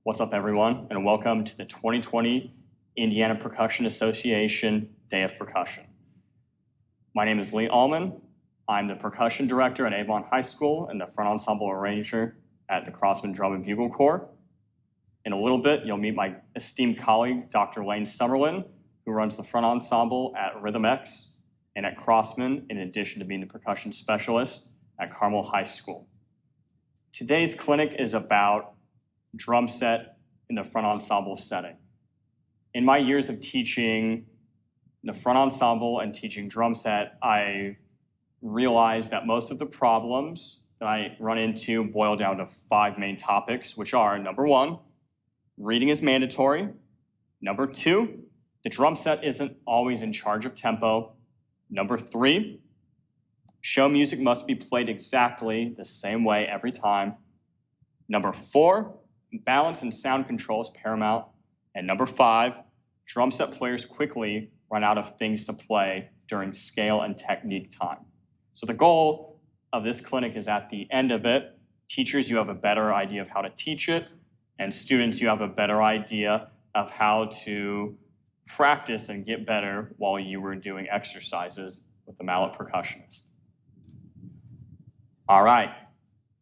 What's up, everyone, and welcome to the 2020 Indiana Percussion Association Day of Percussion. My name is Lee Allman. I'm the percussion director at Avon High School and the front ensemble arranger at the Crossman Drum and Bugle Corps. In a little bit, you'll meet my esteemed colleague, Dr. Lane Summerlin, who runs the front ensemble at Rhythm X and at Crossman, in addition to being the percussion specialist at Carmel High School. Today's clinic is about drum set in the front ensemble setting. In my years of teaching the front ensemble and teaching drum set, I realized that most of the problems that I run into boil down to 5 main topics, which are: number 1, reading is mandatory; number 2, the drum set isn't always in charge of tempo; number 3, show music must be played exactly the same way every time; number 4, balance and sound control is paramount; and number 5, drum set players quickly run out of things to play during scale and technique time. So the goal of this clinic is, at the end of it, teachers, you have a better idea of how to teach it, and students, you have a better idea of how to practice and get better while you were doing exercises with the mallet percussionist. All right,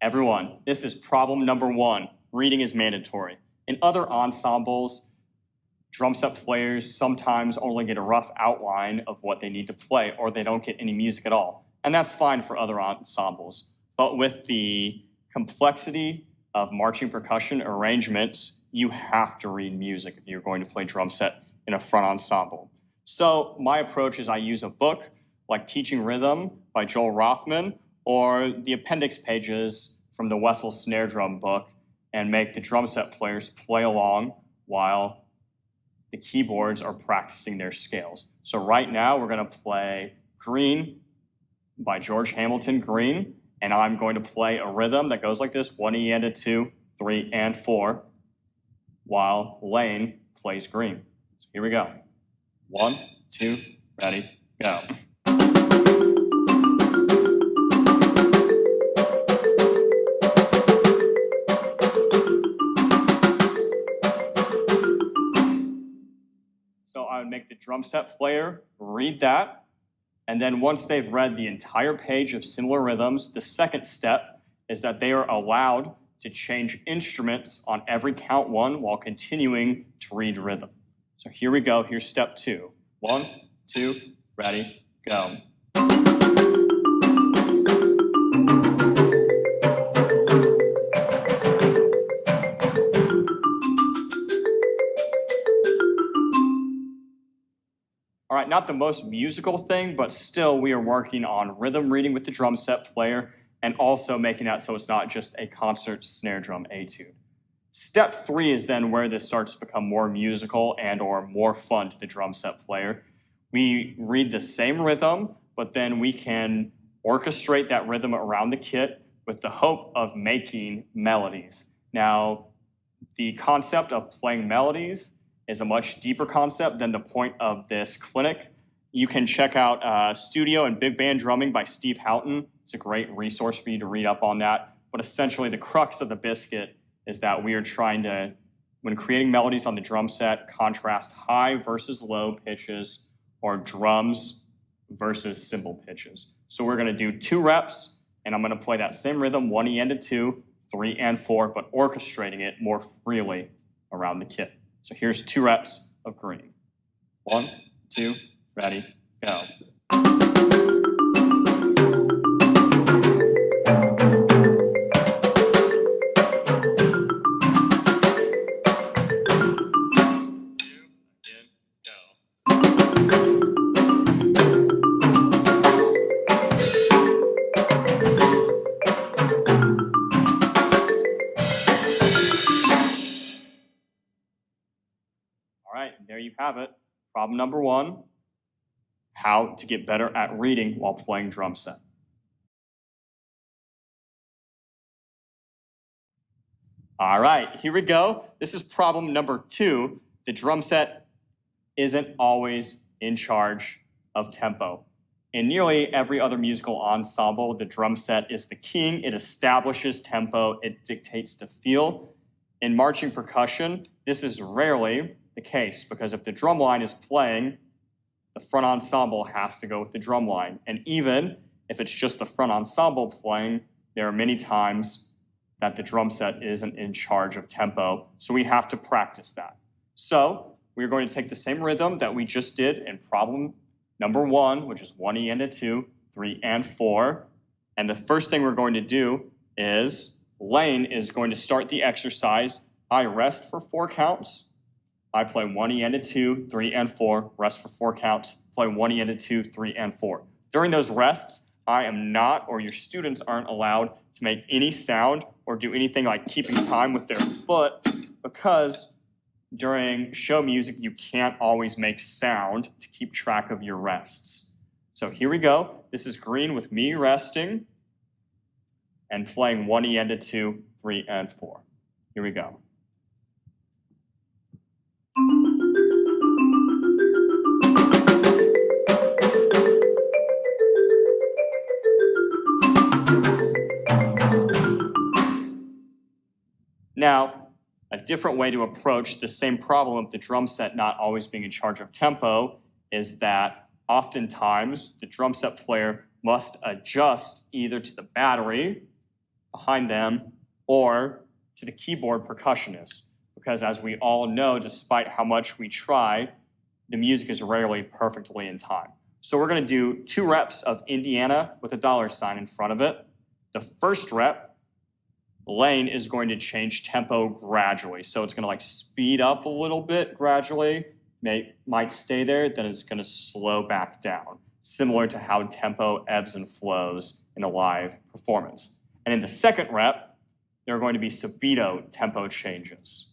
everyone, this is problem number 1. Reading is mandatory. In other ensembles, drum set players sometimes only get a rough outline of what they need to play, or they don't get any music at all. And that's fine for other ensembles. But with the complexity of marching percussion arrangements, you have to read music if you're going to play drum set in a front ensemble. So my approach is I use a book like Teaching Rhythm by Joel Rothman, or the appendix pages from the Wessel snare drum book, and make the drum set players play along while the keyboards are practicing their scales. So right now we're going to play Green by George Hamilton Green, and I'm going to play a rhythm that goes like this: 1 E and a 2, 3 and 4, while Lane plays Green. So here we go. 1, 2, ready, go. So I would make the drum set player read that, and then once they've read the entire page of similar rhythms, the second step is that they are allowed to change instruments on every count 1 while continuing to read rhythm. So here we go. Here's step 2. 1, 2, ready, go. All right, not the most musical thing, but still we are working on rhythm reading with the drum set player and also making that so it's not just a concert snare drum etude. Step 3 is then where this starts to become more musical and or more fun to the drum set player. We read the same rhythm, but then we can orchestrate that rhythm around the kit with the hope of making melodies. Now, the concept of playing melodies is a much deeper concept than the point of this clinic. You can check out Studio and Big Band Drumming by Steve Houghton. It's a great resource for you to read up on that. But essentially, the crux of the biscuit is that we are trying to, when creating melodies on the drum set, contrast high versus low pitches or drums versus cymbal pitches. So we're going to do 2 reps, and I'm going to play that same rhythm, 1 E and a 2, 3 and 4, but orchestrating it more freely around the kit. So here's 2 reps of Green. 1, 2, ready, go. All right, there you have it. Problem number 1, how to get better at reading while playing drum set. All right, here we go. This is problem number 2. The drum set isn't always in charge of tempo. In nearly every other musical ensemble, the drum set is the king. It establishes tempo. It dictates the feel. In marching percussion, this is rarely the case because if the drum line is playing, the front ensemble has to go with the drum line. And even if it's just the front ensemble playing, there are many times that the drum set isn't in charge of tempo, so we have to practice that. So we're going to take the same rhythm that we just did in problem number 1, which is 1 E and a 2, 3 and 4. And the first thing we're going to do is Lane is going to start the exercise. I rest for 4 counts. I play 1 E and a 2, 3 and 4, rest for 4 counts, play 1 E and a 2, 3 and 4. During those rests, I am not, or your students aren't allowed to make any sound or do anything like keeping time with their foot, because during show music, you can't always make sound to keep track of your rests. So here we go. This is green with me resting and playing 1 E and a 2, 3 and 4. Here we go. Now, a different way to approach the same problem of the drum set not always being in charge of tempo is that oftentimes the drum set player must adjust either to the battery behind them or to the keyboard percussionist. Because as we all know, despite how much we try, the music is rarely perfectly in time. So we're going to do 2 reps of Indiana with a $ in front of it. The first rep, Lane is going to change tempo gradually. So it's going to like speed up a little bit gradually, might stay there, then it's going to slow back down, similar to how tempo ebbs and flows in a live performance. And in the second rep, there are going to be subito tempo changes.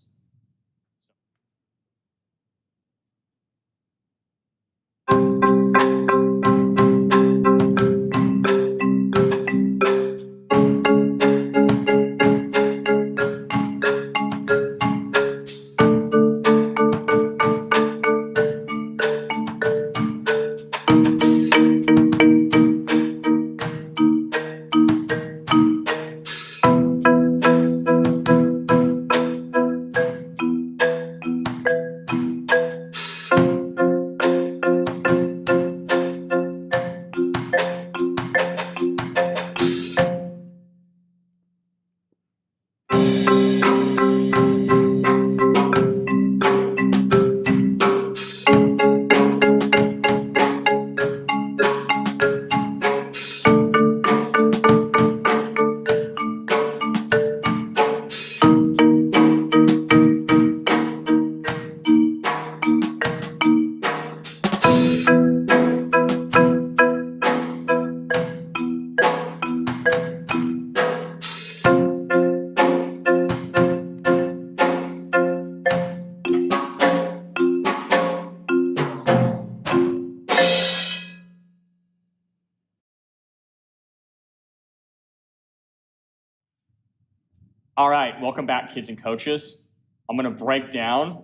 All right, welcome back, kids and coaches. I'm going to break down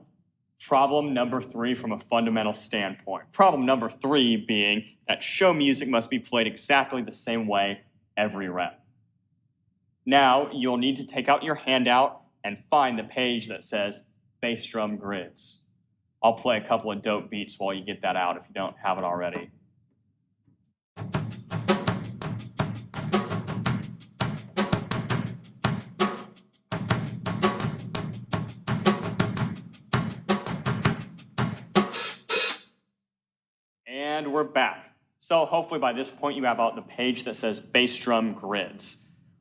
problem number 3 from a fundamental standpoint. Problem number 3 being that show music must be played exactly the same way every rep. Now, you'll need to take out your handout and find the page that says bass drum grids. I'll play a couple of dope beats while you get that out if you don't have it already. And we're back. So hopefully by this point you have out the page that says bass drum grids.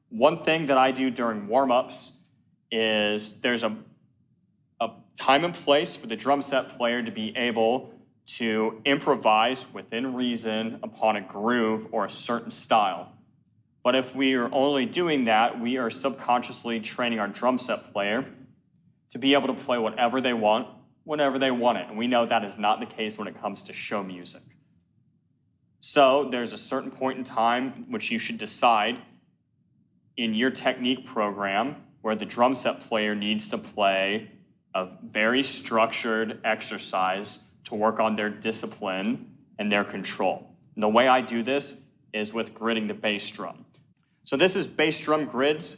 One thing that I do during warm-ups is there's a time and place for the drum set player to be able to improvise within reason upon a groove or a certain style. But if we are only doing that, we are subconsciously training our drum set player to be able to play whatever they want, whenever they want it. And we know that is not the case when it comes to show music. So there's a certain point in time which you should decide in your technique program where the drum set player needs to play a very structured exercise to work on their discipline and their control. And the way I do this is with gridding the bass drum. So this is bass drum grids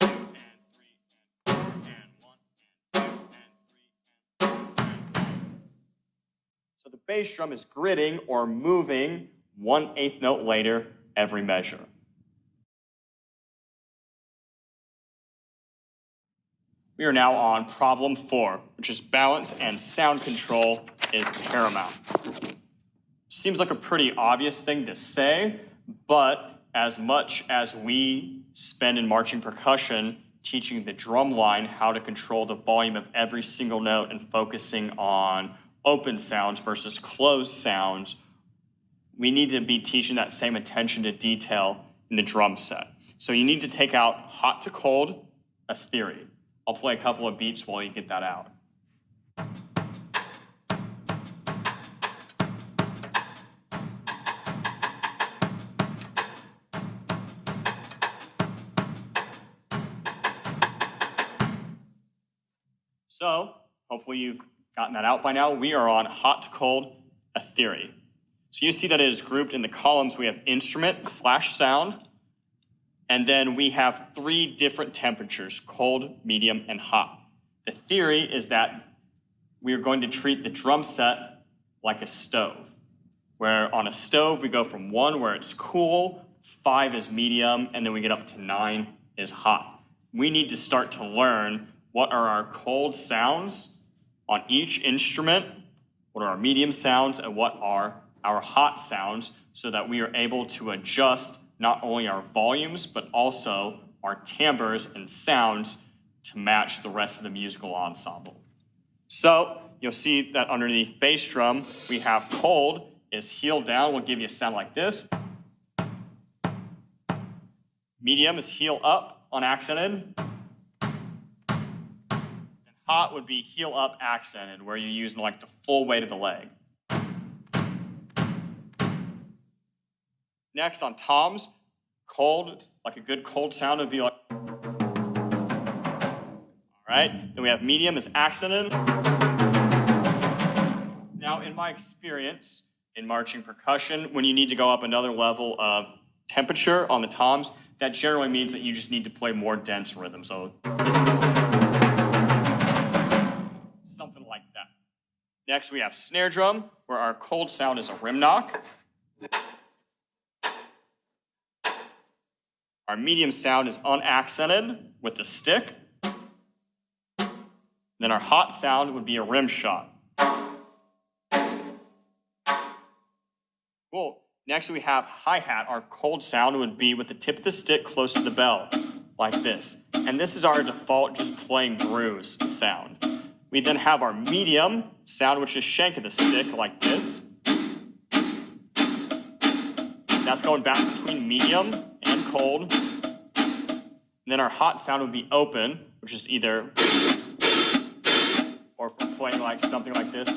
and 2 and 3 and 4 and 1 and 2 and 3 and 4. So the bass drum is gridding or moving 1/8 note later every measure. We are now on problem 4, which is balance and sound control is paramount. Seems like a pretty obvious thing to say, but as much as we spend in marching percussion teaching the drum line how to control the volume of every single note and focusing on open sounds versus closed sounds, we need to be teaching that same attention to detail in the drum set. So you need to take out hot to cold, a theory. I'll play a couple of beats while you get that out. So, hopefully you've gotten that out by now. We are on hot to cold, a theory. So you see that it is grouped in the columns. We have instrument / sound, and then we have 3 different temperatures, cold, medium, and hot. The theory is that we are going to treat the drum set like a stove, where on a stove we go from 1 where it's cool, 5 is medium, and then we get up to 9 is hot. We need to start to learn what are our cold sounds on each instrument, what are our medium sounds, and what are our hot sounds, so that we are able to adjust not only our volumes, but also our timbres and sounds to match the rest of the musical ensemble. So you'll see that underneath bass drum, we have cold is heel down, will give you a sound like this. Medium is heel up, unaccented. And hot would be heel up accented, where you're using like the full weight of the leg. Next on toms, cold, like a good cold sound would be like, all right? Then we have medium is accented. Now in my experience in marching percussion, when you need to go up another level of temperature on the toms, that generally means that you just need to play more dense rhythm. So something like that. Next we have snare drum, where our cold sound is a rim knock. Our medium sound is unaccented with the stick. Then our hot sound would be a rim shot. Cool. Next we have hi-hat. Our cold sound would be with the tip of the stick close to the bell, like this. And this is our default just playing grooves sound. We then have our medium sound, which is shank of the stick, like this. That's going back between medium and cold. And then our hot sound would be open, which is either, or if we're playing like something like this.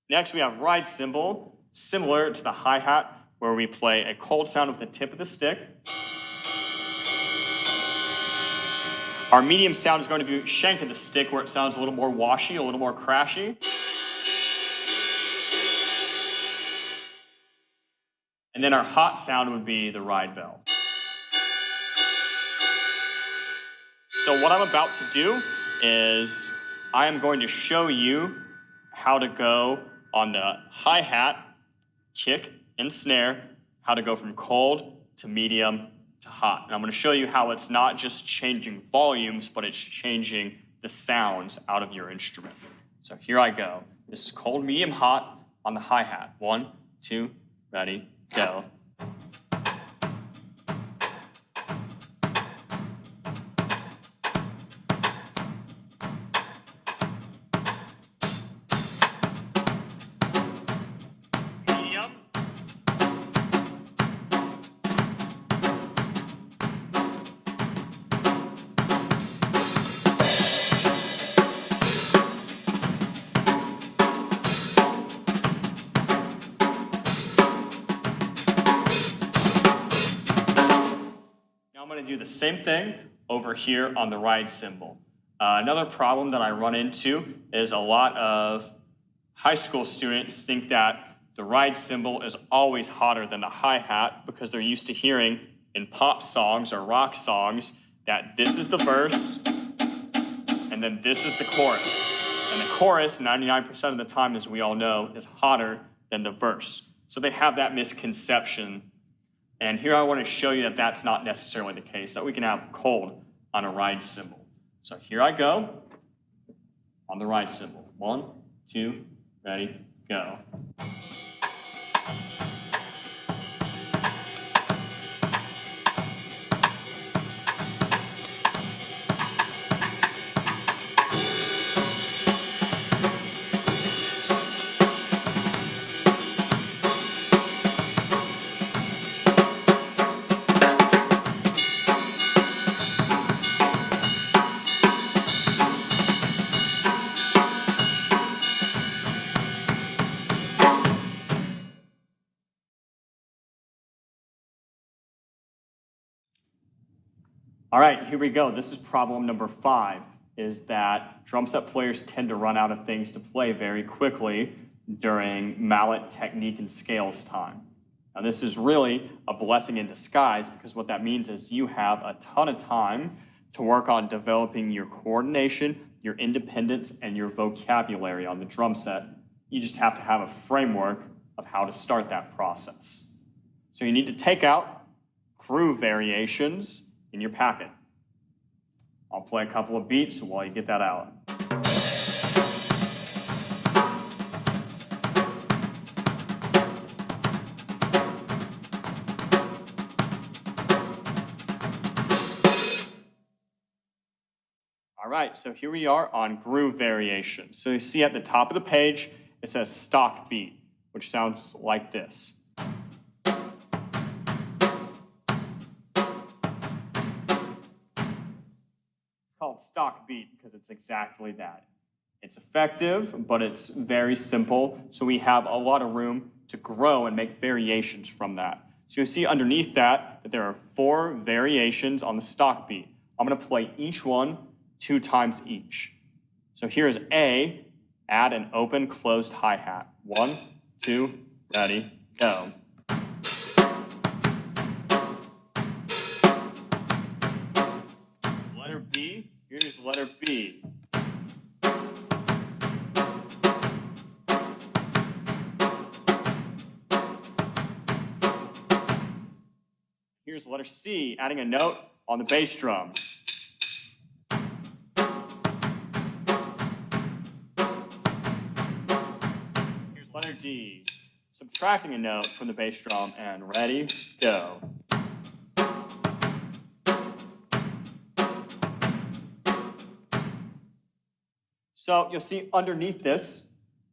Next we have ride cymbal, similar to the hi-hat, where we play a cold sound with the tip of the stick. Our medium sound is going to be shank of the stick, where it sounds a little more washy, a little more crashy. And then our hot sound would be the ride bell. So what I'm about to do is I am going to show you how to go on the hi-hat, kick, and snare, how to go from cold to medium to hot. And I'm going to show you how it's not just changing volumes, but it's changing the sounds out of your instrument. So here I go. This is cold, medium, hot on the hi-hat. 1, 2, ready, go. same thing over here on the ride cymbal. Another problem that I run into is a lot of high school students think that the ride cymbal is always hotter than the hi-hat because they're used to hearing in pop songs or rock songs that this is the verse and then this is the chorus. And the chorus, 99% of the time, as we all know, is hotter than the verse. So they have that misconception. And here I want to show you that that's not necessarily the case, that we can have cold on a ride cymbal. So here I go on the ride cymbal. 1, 2, ready, go. All right, here we go. This is problem number 5, is that drum set players tend to run out of things to play very quickly during mallet technique and scales time. Now this is really a blessing in disguise because what that means is you have a ton of time to work on developing your coordination, your independence, and your vocabulary on the drum set. You just have to have a framework of how to start that process. So you need to take out groove variations in your packet. I'll play a couple of beats while you get that out. All right, so here we are on groove variation. So you see at the top of the page, it says stock beat, which sounds like this. Called stock beat because it's exactly that. It's effective, but it's very simple, so we have a lot of room to grow and make variations from that. So you'll see underneath that there are 4 variations on the stock beat. I'm going to play each one 2 times each. So here's A, add an open closed hi-hat. 1, 2, ready, go. Letter B, here's letter B. Here's letter C, adding a note on the bass drum. Here's letter D, subtracting a note from the bass drum, and ready, go. So you'll see underneath this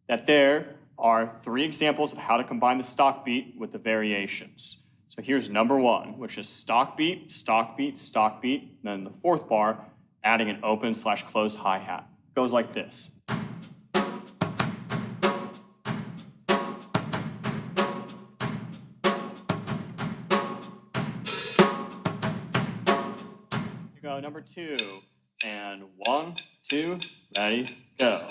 that there are 3 examples of how to combine the stock beat with the variations. So here's number 1, which is stock beat, stock beat, stock beat. And then the 4th bar, adding an open/closed hi-hat. Goes like this. Here go number 2, and 1, 2, ready, go.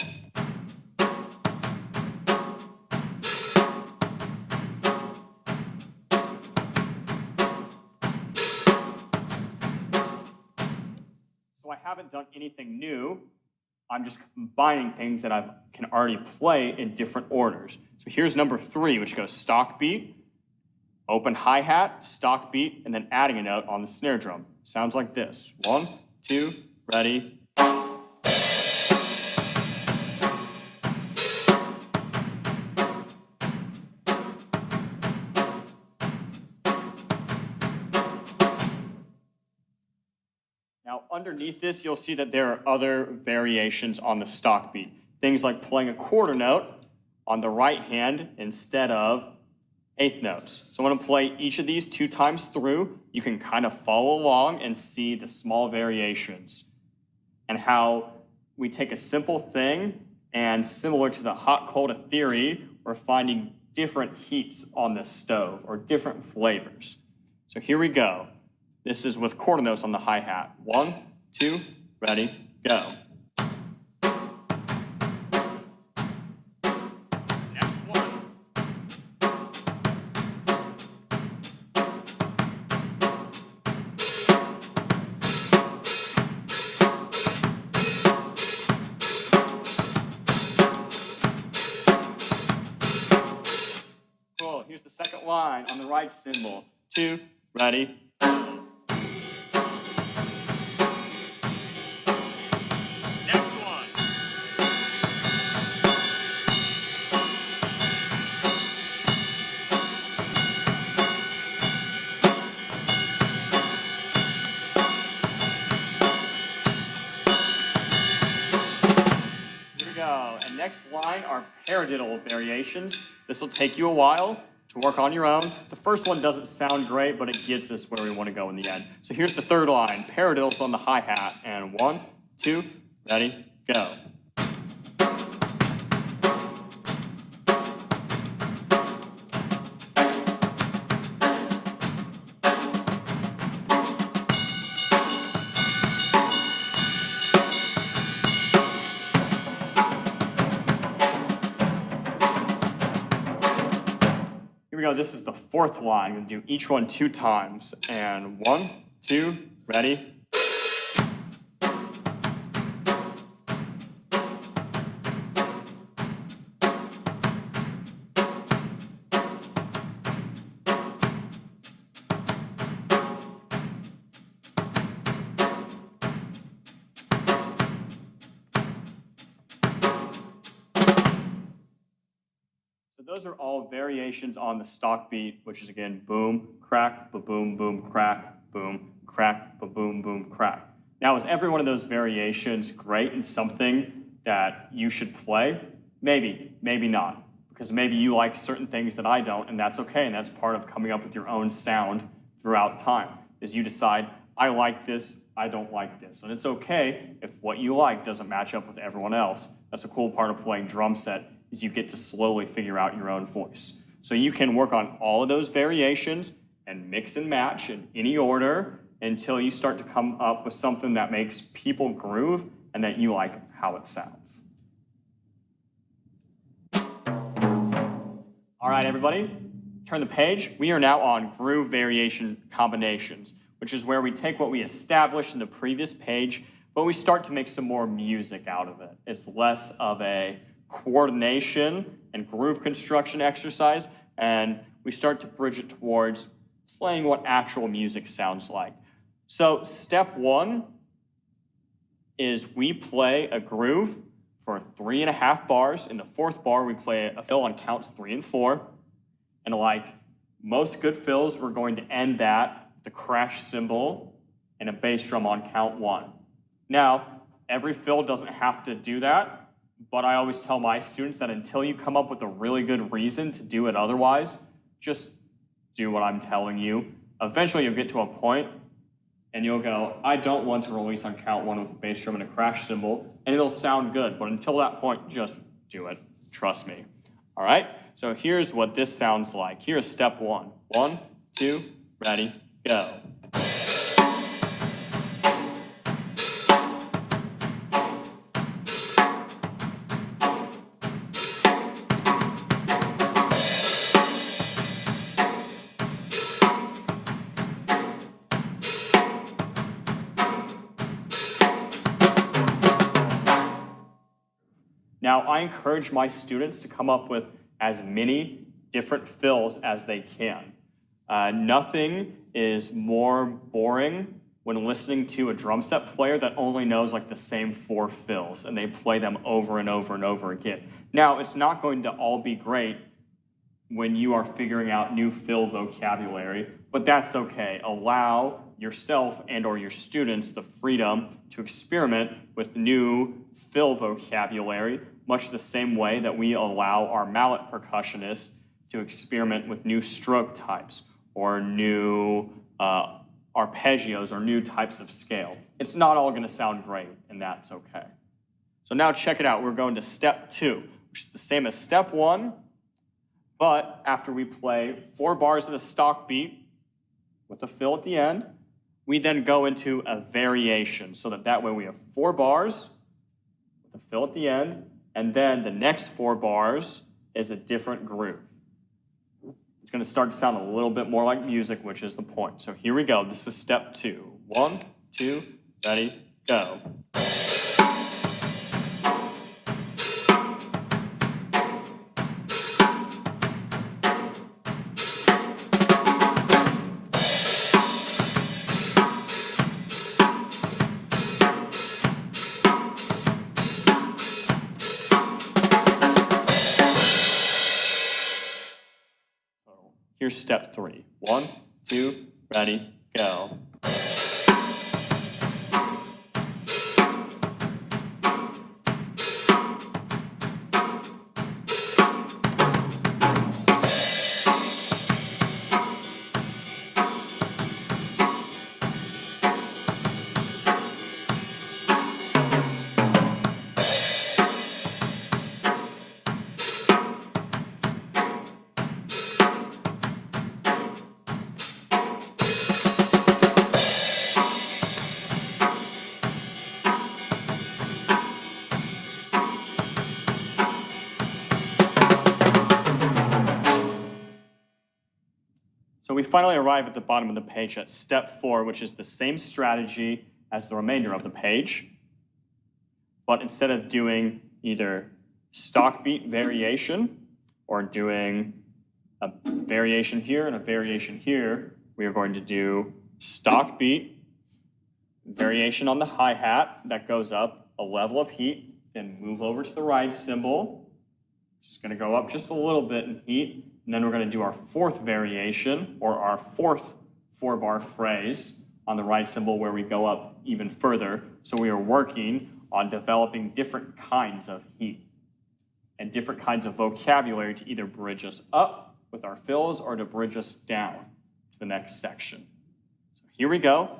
So I haven't done anything new. I'm just combining things that I can already play in different orders. So here's number 3, which goes stock beat, open hi-hat, stock beat, and then adding a note on the snare drum. Sounds like this. 1, 2, ready. Now, underneath this, you'll see that there are other variations on the stock beat. Things like playing a quarter note on the right hand instead of 1/8 notes. So I'm going to play each of these 2 times through. You can kind of follow along and see the small variations and how we take a simple thing and, similar to the hot-cold theory, we're finding different heats on the stove or different flavors. So here we go. This is with quarter notes on the hi-hat. 1, 2, ready, go. Next one. Cool, here's the second line on the right cymbal. 2, ready, go. And next line are paradiddle variations. This will take you a while to work on your own. The first one doesn't sound great, but it gets us where we want to go in the end. So here's the third line, paradiddles on the hi-hat. And 1, 2, ready, go. Here we go, this is the fourth line. I'm gonna do each one 2 times. And 1, 2, ready. Those are all variations on the stock beat, which is again boom, crack, ba-boom, boom, crack, boom, crack, ba-boom, boom, crack. Now, is every one of those variations great and something that you should play? Maybe, maybe not, because maybe you like certain things that I don't, and that's okay, and that's part of coming up with your own sound throughout time, is you decide, I like this, I don't like this. And it's okay if what you like doesn't match up with everyone else. That's a cool part of playing drum set, is you get to slowly figure out your own voice. So you can work on all of those variations and mix and match in any order until you start to come up with something that makes people groove and that you like how it sounds. All right, everybody, turn the page. We are now on groove variation combinations, which is where we take what we established in the previous page, but we start to make some more music out of it. It's less of a coordination and groove construction exercise, and we start to bridge it towards playing what actual music sounds like. So step 1 is we play a groove for 3.5 bars. In the 4th bar, we play a fill on counts 3 and 4. And like most good fills, we're going to end that, the crash cymbal, and a bass drum on count 1. Now, every fill doesn't have to do that, but I always tell my students that until you come up with a really good reason to do it otherwise, just do what I'm telling you. Eventually you'll get to a point and you'll go, I don't want to release on count 1 with a bass drum and a crash cymbal, and it'll sound good, but until that point, just do it. Trust me. All right? So here's what this sounds like. Here's step 1. 1, 2, ready, go. Now, I encourage my students to come up with as many different fills as they can. Nothing is more boring when listening to a drum set player that only knows like the same 4 fills and they play them over and over and over again. Now, it's not going to all be great when you are figuring out new fill vocabulary, but that's okay. Allow yourself and or your students the freedom to experiment with new fill vocabulary, much the same way that we allow our mallet percussionists to experiment with new stroke types or new arpeggios or new types of scale. It's not all gonna sound great, and that's okay. So now check it out. We're going to step 2, which is the same as step 1, but after we play 4 bars of the stock beat with a fill at the end, we then go into a variation so that way we have 4 bars with a fill at the end, and then the next 4 bars is a different groove. It's going to start to sound a little bit more like music, which is the point. So here we go. This is step 2. 1, 2, ready, go. Here's step 3. 1, 2, ready, go. So we finally arrive at the bottom of the page at step 4, which is the same strategy as the remainder of the page. But instead of doing either stock beat variation or doing a variation here and a variation here, we are going to do stock beat, variation on the hi-hat that goes up a level of heat, then move over to the ride cymbal, just going to go up just a little bit in heat. And then we're going to do our 4th variation, or our 4th 4-bar phrase on the ride cymbal where we go up even further. So we are working on developing different kinds of heat and different kinds of vocabulary to either bridge us up with our fills or to bridge us down to the next section. So here we go.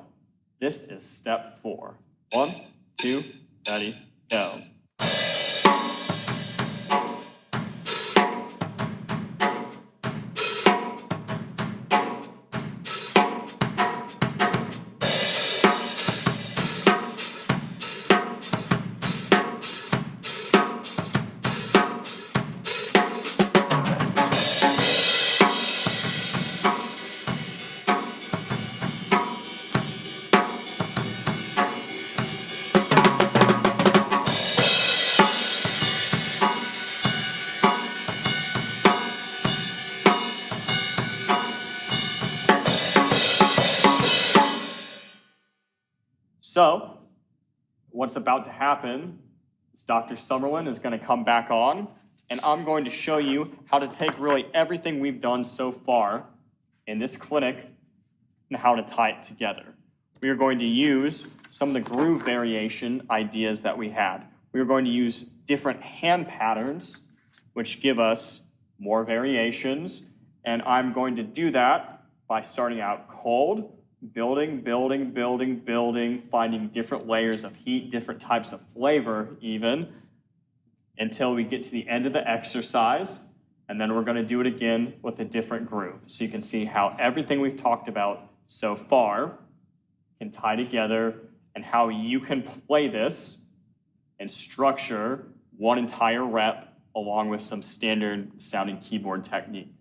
This is step 4. 1, 2, ready, go. So what's about to happen is Dr. Summerlin is going to come back on, and I'm going to show you how to take really everything we've done so far in this clinic and how to tie it together. We are going to use some of the groove variation ideas that we had. We are going to use different hand patterns, which give us more variations, and I'm going to do that by starting out cold, building, building, building, building, finding different layers of heat, different types of flavor even, until we get to the end of the exercise, and then we're going to do it again with a different groove. So you can see how everything we've talked about so far can tie together and how you can play this and structure one entire rep along with some standard sounding keyboard technique.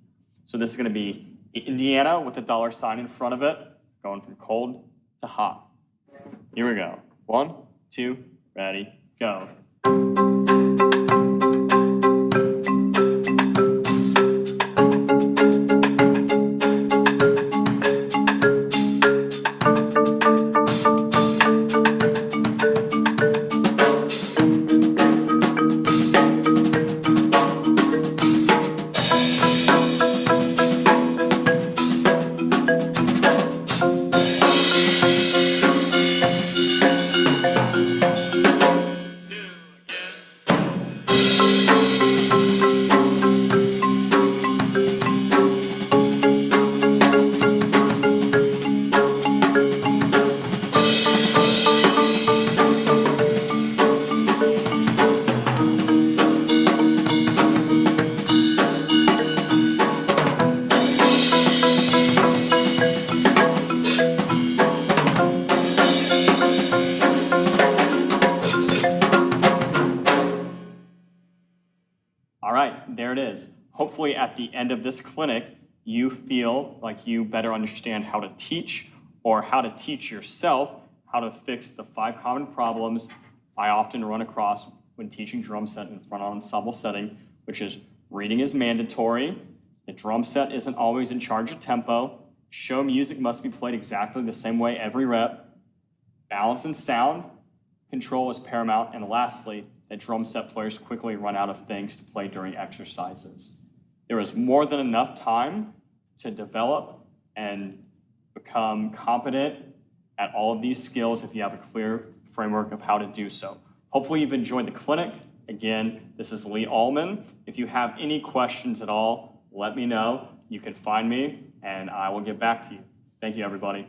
So this is going to be Indiana with a $sign in front of it, going from cold to hot. Here we go. 1, 2, ready, go. All right, there it is. Hopefully at the end of this clinic, you feel like you better understand how to teach or how to teach yourself how to fix the 5 common problems I often run across when teaching drum set in front ensemble setting, which is reading is mandatory, the drum set isn't always in charge of tempo, show music must be played exactly the same way every rep, balance and sound control is paramount, and lastly, that drum set players quickly run out of things to play during exercises. There is more than enough time to develop and become competent at all of these skills if you have a clear framework of how to do so. Hopefully you've enjoyed the clinic. Again, this is Lee Allman. If you have any questions at all, let me know. You can find me and I will get back to you. Thank you, everybody.